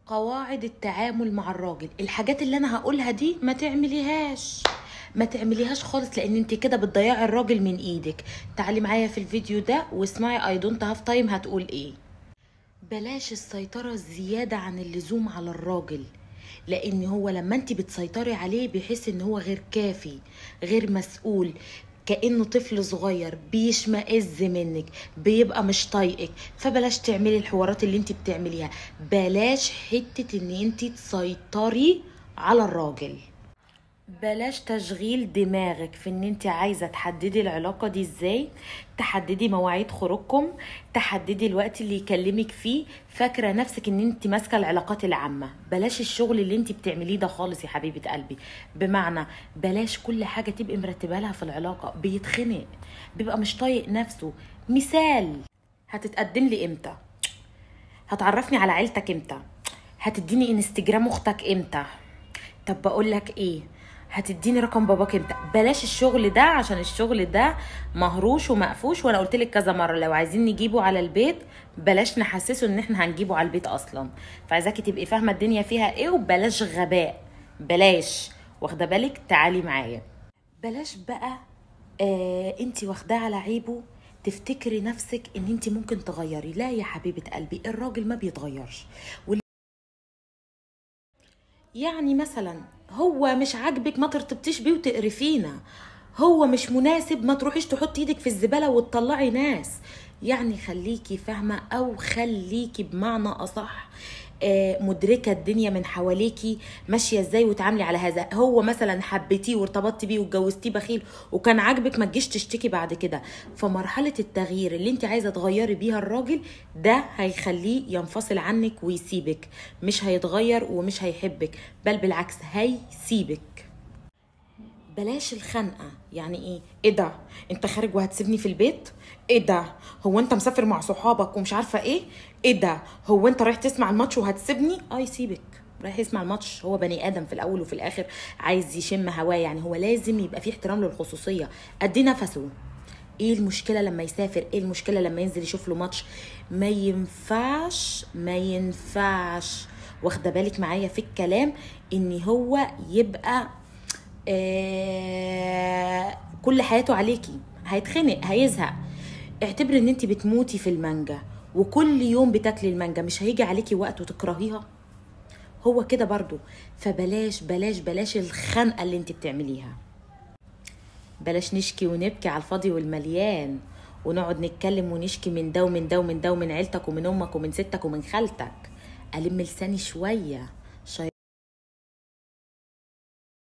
قواعد التعامل مع الراجل. الحاجات اللي انا هقولها دي ما تعمليهاش، ما تعمليهاش خالص، لان انت كده بتضيعي الراجل من ايدك. تعالي معايا في الفيديو ده واسمعي اي دونت هاف تايم هتقول ايه. بلاش السيطرة الزيادة عن اللزوم على الراجل، لان هو لما انت بتسيطري عليه بيحس ان هو غير كافي، غير مسؤول، كأنه طفل صغير، بيشمئز منك، بيبقى مش طايقك. فبلاش تعملي الحوارات اللي انت بتعمليها، بلاش حتة ان انت تسيطري على الراجل. بلاش تشغيل دماغك في ان انت عايزة تحددي العلاقة دي ازاي، تحددي مواعيد خروجكم، تحددي الوقت اللي يكلمك فيه، فاكرة نفسك ان انت ماسكة العلاقات العامة. بلاش الشغل اللي انت بتعمليه ده خالص يا حبيبة قلبي. بمعنى بلاش كل حاجة تبقي مرتبة لها في العلاقة، بيتخنق، بيبقى مش طايق نفسه. مثال، هتتقدم لي امتى؟ هتعرفني على عيلتك امتى؟ هتديني انستجرام اختك امتى؟ طب بقول لك ايه، هتديني رقم باباك امتى؟ بلاش الشغل ده، عشان الشغل ده مهروش ومقفوش، وانا قلت لك كذا مره لو عايزين نجيبه على البيت بلاش نحسسه ان احنا هنجيبه على البيت اصلا. فعايزاكي تبقي فاهمه الدنيا فيها ايه، وبلاش غباء، بلاش. واخده بالك؟ تعالي معايا. بلاش بقى انتي واخداه على عيبه تفتكري نفسك ان انتي ممكن تغيري. لا يا حبيبه قلبي، الراجل ما بيتغيرش. يعني مثلا هو مش عاجبك ما ترتبطيش بيه وتقرفينا، هو مش مناسب ما تروحيش تحطي ايدك في الزبالة وتطلعي ناس. يعني خليكي فاهمة، او خليكي بمعنى اصح مدركة الدنيا من حواليكي ماشية ازاي وتعاملي على هذا. هو مثلا حبيتيه وارتبطتي بيه واتجوزتيه بخيل وكان عاجبك، ما تجيش تشتكي بعد كده. فمرحلة التغيير اللي انت عايزة تغيري بيها الراجل ده هيخليه ينفصل عنك ويسيبك، مش هيتغير ومش هيحبك، بل بالعكس هيسيبك. بلاش الخنقه. يعني ايه ده انت خارج وهتسيبني في البيت؟ ايه ده هو انت مسافر مع صحابك ومش عارفه ايه؟ ايه ده هو انت رايح تسمع الماتش وهتسيبني؟ يسيبك، رايح يسمع الماتش. هو بني ادم في الاول وفي الاخر، عايز يشم هواه. يعني هو لازم يبقى فيه احترام للخصوصيه، قد نفسه. ايه المشكله لما يسافر؟ ايه المشكله لما ينزل يشوف له ماتش؟ ما ينفعش، ما ينفعش. واخده بالك معايا في الكلام؟ ان هو يبقى كل حياته عليكي، هيتخنق، هيزهق. اعتبري ان انت بتموتي في المانجا وكل يوم بتاكلي المانجا، مش هيجي عليكي وقت وتكرهيها؟ هو كده برضو. فبلاش بلاش بلاش الخنقه اللي انت بتعمليها. بلاش نشكي ونبكي على الفاضي والمليان، ونقعد نتكلم ونشكي من ده ومن ده ومن ده ومن عيلتك ومن امك ومن ستك ومن خالتك. الم لساني شويه.